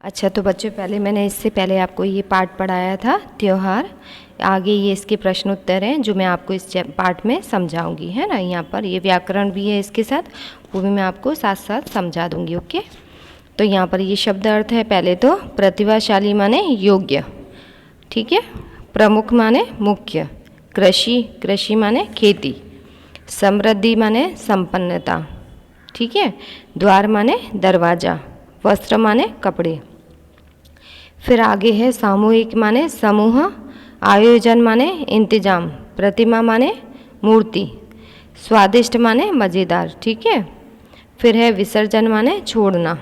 अच्छा, तो बच्चों पहले मैंने इससे पहले आपको ये पार्ट पढ़ाया था त्योहार। आगे ये इसके प्रश्न उत्तर हैं जो मैं आपको इस पार्ट में समझाऊंगी, है ना। यहाँ पर ये व्याकरण भी है इसके साथ, वो भी मैं आपको साथ साथ समझा दूंगी। ओके, तो यहाँ पर ये शब्द अर्थ है। पहले तो प्रतिभाशाली माने योग्य, ठीक है। प्रमुख माने मुख्य। कृषि, कृषि माने खेती। समृद्धि माने संपन्नता, ठीक है। द्वार माने दरवाज़ा। वस्त्र माने कपड़े। फिर आगे है सामूहिक माने समूह। आयोजन माने इंतजाम। प्रतिमा माने मूर्ति। स्वादिष्ट माने मज़ेदार, ठीक है। फिर है विसर्जन माने छोड़ना।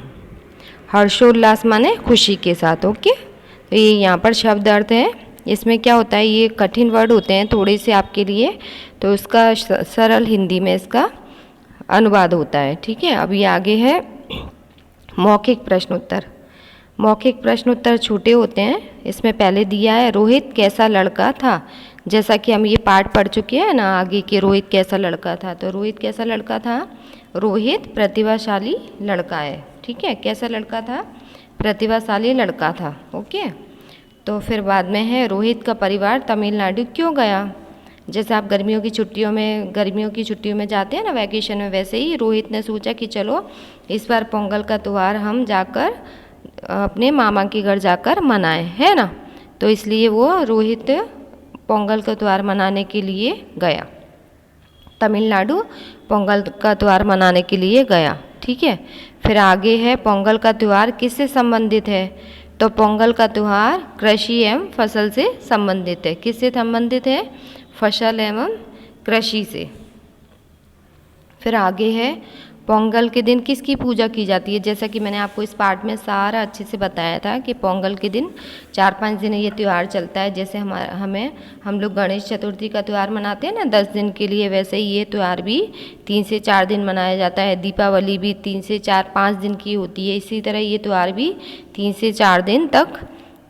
हर्षोल्लास माने खुशी के साथ। ओके, तो ये यहाँ पर शब्द अर्थ है। इसमें क्या होता है, ये कठिन वर्ड होते हैं थोड़े से आपके लिए, तो उसका सरल हिंदी में इसका अनुवाद होता है, ठीक है। अभी आगे है मौखिक प्रश्न उत्तर। मौखिक प्रश्न उत्तर छोटे होते हैं। इसमें पहले दिया है रोहित कैसा लड़का था। जैसा कि हम ये पाठ पढ़ चुके हैं ना आगे के, रोहित कैसा लड़का था। तो रोहित कैसा लड़का था, रोहित प्रतिभाशाली लड़का है, ठीक है। कैसा लड़का था, प्रतिभाशाली लड़का था। ओके, तो फिर बाद में है रोहित का परिवार तमिलनाडु क्यों गया। जैसे आप गर्मियों की छुट्टियों में जाते हैं ना वैकेशन में, वैसे ही रोहित ने सोचा कि चलो इस बार पोंगल का त्यौहार हम जाकर अपने मामा के घर जाकर मनाएं, है ना। तो इसलिए वो रोहित पोंगल का त्यौहार मनाने के लिए गया, तमिलनाडु पोंगल का त्यौहार मनाने के लिए गया, ठीक है। फिर आगे है पोंगल का त्यौहार किससे संबंधित है। तो पोंगल का त्यौहार कृषि एवं फसल से संबंधित है। किससे संबंधित है, फसल एवं कृषि से। फिर आगे है पोंगल के दिन किसकी पूजा की जाती है। जैसा कि मैंने आपको इस पार्ट में सारा अच्छे से बताया था कि पोंगल के दिन 4-5 दिन ये त्यौहार चलता है। जैसे हम लोग गणेश चतुर्थी का त्यौहार मनाते हैं ना 10 दिन के लिए, वैसे ही ये त्यौहार भी 3 से 4 दिन मनाया जाता है। दीपावली भी 3 से 4-5 दिन की होती है। इसी तरह ये त्यौहार भी 3 से 4 दिन तक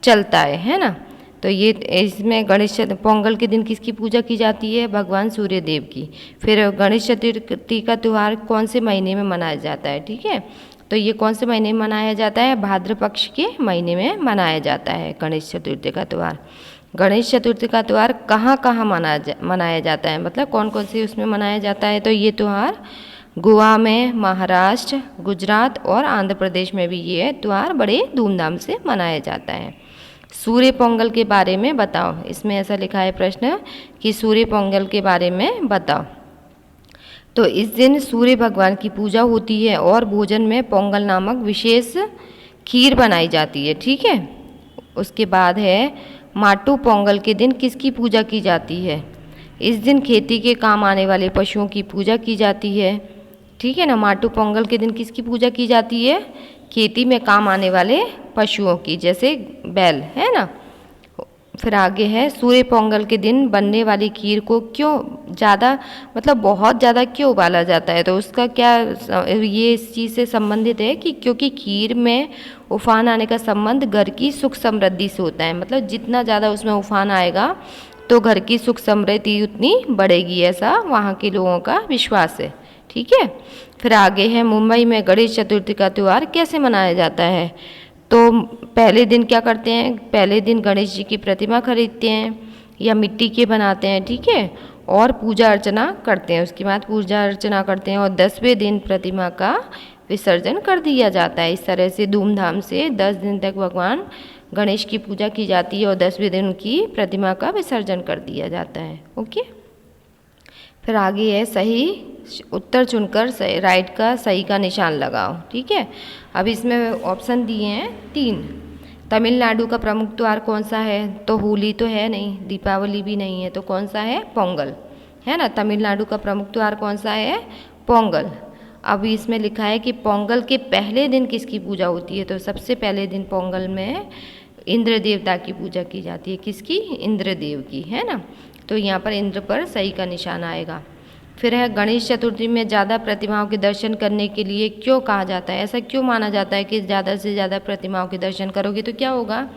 चलता है ना। तो ये इसमें पोंगल के दिन किसकी पूजा की जाती है, भगवान सूर्य देव की। फिर गणेश चतुर्थी का त्यौहार कौन से महीने में मनाया जाता है, ठीक है। तो ये कौन से महीने में मनाया जाता है, भाद्र पक्ष के महीने में मनाया जाता है गणेश चतुर्थी का त्यौहार। गणेश चतुर्थी का त्यौहार कहाँ कहाँ मनाया जाता है, मतलब कौन कौन से उसमें मनाया जाता है। तो ये त्यौहार गोवा में, महाराष्ट्र, गुजरात और आंध्र प्रदेश में भी ये त्यौहार बड़े धूमधाम से मनाया जाता है। सूर्य पोंगल के बारे में बताओ। इसमें ऐसा लिखा है प्रश्न कि सूर्य पोंगल के बारे में बताओ। तो इस दिन सूर्य भगवान की पूजा होती है और भोजन में पोंगल नामक विशेष खीर बनाई जाती है, ठीक है। उसके बाद है माटू पोंगल के दिन किसकी पूजा की जाती है। इस दिन खेती के काम आने वाले पशुओं की पूजा की जाती है, ठीक है ना। माटू पोंगल के दिन किसकी पूजा की जाती है, खेती में काम आने वाले पशुओं की, जैसे बैल, है ना। फिर आगे है सूर्य पोंगल के दिन बनने वाली खीर को क्यों ज़्यादा, मतलब बहुत ज़्यादा क्यों उबाला जाता है। तो उसका क्या, ये इस चीज़ से संबंधित है कि क्योंकि खीर में उफान आने का संबंध घर की सुख समृद्धि से होता है। मतलब जितना ज़्यादा उसमें उफान आएगा तो घर की सुख समृद्धि उतनी बढ़ेगी, ऐसा वहाँ के लोगों का विश्वास है, ठीक है। फिर आगे है मुंबई में गणेश चतुर्थी का त्यौहार कैसे मनाया जाता है। तो पहले दिन क्या करते हैं, पहले दिन गणेश जी की प्रतिमा खरीदते हैं या मिट्टी के बनाते हैं, ठीक है, और पूजा अर्चना करते हैं। उसके बाद पूजा अर्चना करते हैं और 10वें दिन प्रतिमा का विसर्जन कर दिया जाता है। इस तरह से धूमधाम से 10 दिन तक भगवान गणेश की पूजा की जाती है और 10वें दिन उनकी प्रतिमा का विसर्जन कर दिया जाता है। ओके, फिर आगे है सही उत्तर चुनकर राइट का सही का निशान लगाओ, ठीक है। अब इसमें ऑप्शन दिए हैं 3। तमिलनाडु का प्रमुख त्यौहार कौन सा है। तो होली तो है नहीं, दीपावली भी नहीं है, तो कौन सा है, पोंगल, है ना। तमिलनाडु का प्रमुख त्यौहार कौन सा है, पोंगल। अब इसमें लिखा है कि पोंगल के पहले दिन किसकी पूजा होती है। तो सबसे पहले दिन पोंगल में इंद्र देवता की पूजा की जाती है। किसकी, इंद्र देव की, है ना। तो यहाँ पर इंद्र पर सही का निशान आएगा। फिर है गणेश चतुर्थी में ज़्यादा प्रतिमाओं के दर्शन करने के लिए क्यों कहा जाता है, ऐसा क्यों माना जाता है कि ज़्यादा से ज़्यादा प्रतिमाओं के दर्शन करोगे तो क्या होगा।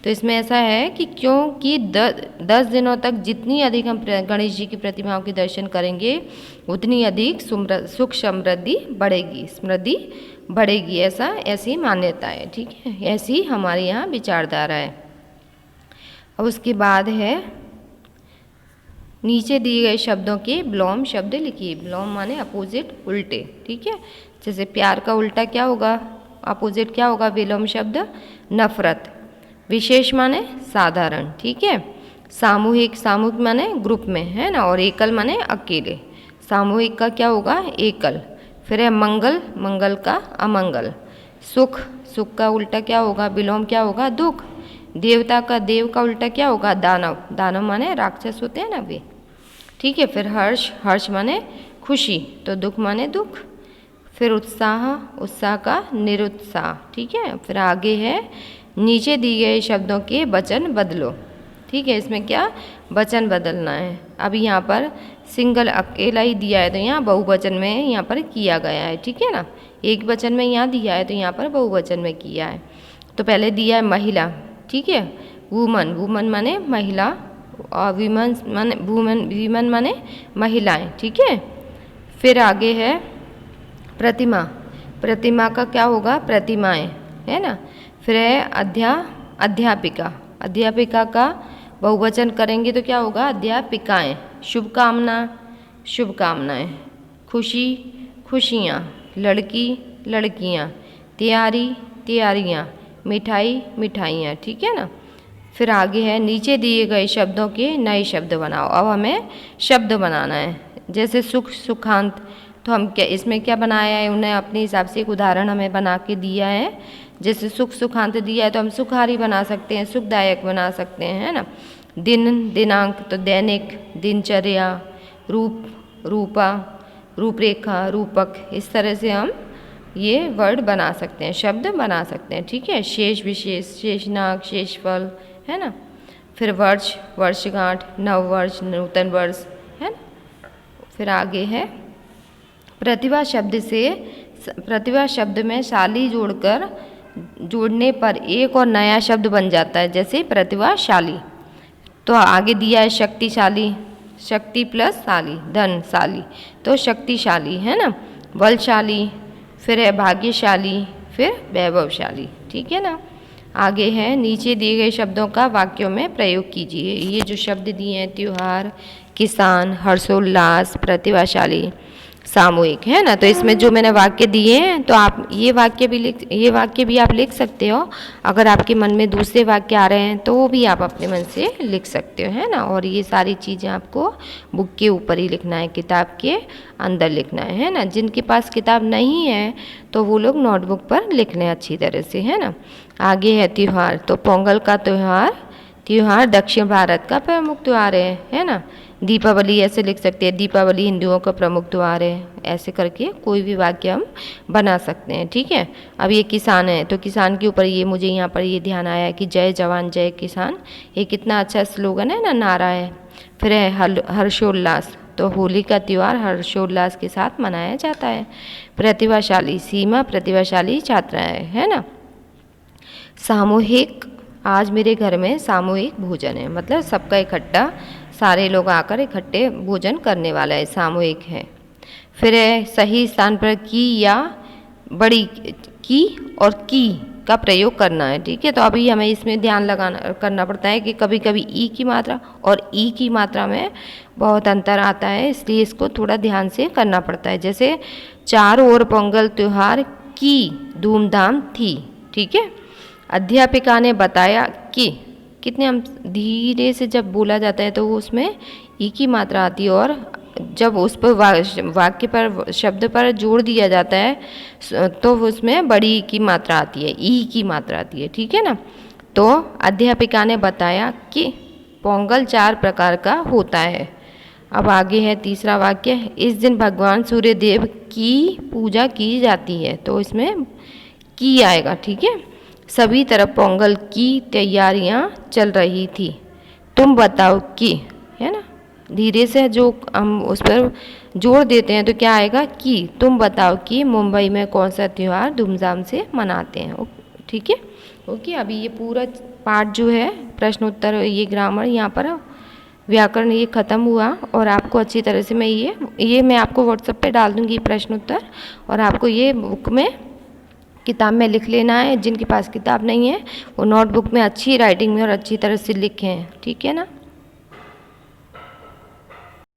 तो इसमें ऐसा है कि क्योंकि 10 दिनों तक जितनी अधिक हम गणेश जी की प्रतिमाओं के दर्शन करेंगे उतनी अधिक सुख समृद्धि बढ़ेगी, ऐसी मान्यता है। ठीक है, ऐसी हमारे यहाँ विचारधारा है। अब उसके बाद है नीचे दिए गए शब्दों के विलोम शब्द लिखिए। विलोम माने अपोजिट, उल्टे। ठीक है, जैसे प्यार का उल्टा क्या होगा, अपोजिट क्या होगा, विलोम शब्द नफरत। विशेष माने साधारण। ठीक है, सामूहिक माने ग्रुप में, है ना, और एकल माने अकेले। सामूहिक का क्या होगा, एकल। फिर है मंगल का अमंगल। सुख का उल्टा क्या होगा, विलोम क्या होगा, दुख। देव का उल्टा क्या होगा, दानव माने राक्षस होते हैं ना वे। ठीक है, फिर हर्ष माने खुशी, तो दुख माने दुख। फिर उत्साह का निरुत्साह। ठीक है, फिर आगे है नीचे दिए गए शब्दों के वचन बदलो। ठीक है, इसमें क्या वचन बदलना है। अभी यहाँ पर सिंगल अकेला ही दिया है तो यहाँ बहुवचन में यहाँ पर किया गया है। ठीक है ना, एक वचन में यहाँ दिया है तो यहाँ पर बहुवचन में किया है। तो पहले दिया है महिला। ठीक है, वुमन माने महिला, और वीमन माने महिलाएं। ठीक है, फिर आगे है प्रतिमा का क्या होगा, प्रतिमाएं, है ना। फिर है अध्यापिका का बहुवचन करेंगे तो क्या होगा, अध्यापिकाएं। शुभकामनाएं। खुशियाँ। लड़कियाँ। तैयारियाँ। मिठाइयाँ। ठीक है ना। फिर आगे है नीचे दिए गए शब्दों के नए शब्द बनाओ। अब हमें शब्द बनाना है। जैसे सुखांत, तो हम क्या इसमें क्या बनाया है, उन्हें अपने हिसाब से एक उदाहरण हमें बना के दिया है। जैसे सुखांत दिया है तो हम सुखारी बना सकते हैं, सुखदायक बना सकते हैं, है ना। दिनांक तो दैनिक, दिनचर्या, रूपरेखा, रूपक, इस तरह से हम ये वर्ड बना सकते हैं, शब्द बना सकते हैं। ठीक है, शेष विशेष, शेषनाग, शेषफल, है ना। फिर वर्षगांठ, नववर्ष, नूतन वर्ष, है ना। फिर आगे है प्रतिभा शब्द में शाली जोड़ने पर एक और नया शब्द बन जाता है। जैसे प्रतिभाशाली, तो आगे दिया है शक्तिशाली, शक्ति प्लस शाली, धनशाली, तो शक्तिशाली, है ना। बलशाली, फिर है भाग्यशाली, फिर वैभवशाली। ठीक है ना। आगे है नीचे दिए गए शब्दों का वाक्यों में प्रयोग कीजिए। ये जो शब्द दिए हैं, त्योहार, किसान, हर्षोल्लास, प्रतिभाशाली, सामूहिक, है ना। तो इसमें जो मैंने वाक्य दिए हैं तो आप ये वाक्य भी आप लिख सकते हो। अगर आपके मन में दूसरे वाक्य आ रहे हैं तो वो भी आप अपने मन से लिख सकते हो, है ना। और ये सारी चीज़ें आपको बुक के ऊपर ही लिखना है, किताब के अंदर लिखना है ना। जिनके पास किताब नहीं है तो वो लोग नोटबुक पर लिख लें अच्छी तरह से, है ना। आगे है त्योहार, तो पोंगल का त्योहार दक्षिण भारत का प्रमुख त्यौहार है ना। दीपावली ऐसे लिख सकते हैं, दीपावली हिंदुओं का प्रमुख त्यौहार है। ऐसे करके कोई भी वाक्य हम बना सकते हैं। ठीक है, अब ये किसान है तो किसान के ऊपर ये मुझे यहाँ पर ये ध्यान आया कि जय जवान जय किसान, ये कितना अच्छा स्लोगन है ना, नारा है। फिर है हर्षोल्लास, तो होली का त्यौहार हर्षोल्लास के साथ मनाया जाता है। प्रतिभाशाली, सीमा प्रतिभाशाली छात्राएं, है ना। सामूहिक, आज मेरे घर में सामूहिक भोजन है, मतलब सबका इकट्ठा, सारे लोग आकर इकट्ठे भोजन करने वाला है, सामूहिक है। फिर है सही स्थान पर की या बड़ी की और की का प्रयोग करना है। ठीक है, तो अभी हमें इसमें ध्यान करना पड़ता है कि कभी कभी ई की मात्रा और ई की मात्रा में बहुत अंतर आता है, इसलिए इसको थोड़ा ध्यान से करना पड़ता है। जैसे चारों ओर पोंगल त्योहार की धूमधाम थी। ठीक है, अध्यापिका ने बताया कि, कितने हम धीरे से जब बोला जाता है तो उसमें ई की मात्रा आती है, और जब उस पर वाक्य पर शब्द पर जोड़ दिया जाता है तो उसमें बड़ी ई की मात्रा आती है, ई की मात्रा आती है। ठीक है ना। तो अध्यापिका ने बताया कि पोंगल 4 प्रकार का होता है। अब आगे है तीसरा वाक्य, इस दिन भगवान सूर्यदेव की पूजा की जाती है, तो इसमें की आएगा। ठीक है, सभी तरफ पोंगल की तैयारियां चल रही थी, तुम बताओ कि, है ना। धीरे से जो हम उस पर जोड़ देते हैं तो क्या आएगा कि तुम बताओ कि मुंबई में कौन सा त्यौहार धूमधाम से मनाते हैं। ठीक है, ओके। अभी ये पूरा पार्ट जो है प्रश्न उत्तर, ये ग्रामर, यहाँ पर व्याकरण, ये ख़त्म हुआ। और आपको अच्छी तरह से ये मैं आपको व्हाट्सएप पे डाल दूँगी प्रश्न उत्तर, और आपको ये बुक में, किताब में लिख लेना है। जिनके पास किताब नहीं है वो नोटबुक में अच्छी राइटिंग में और अच्छी तरह से लिखें, ठीक है ना।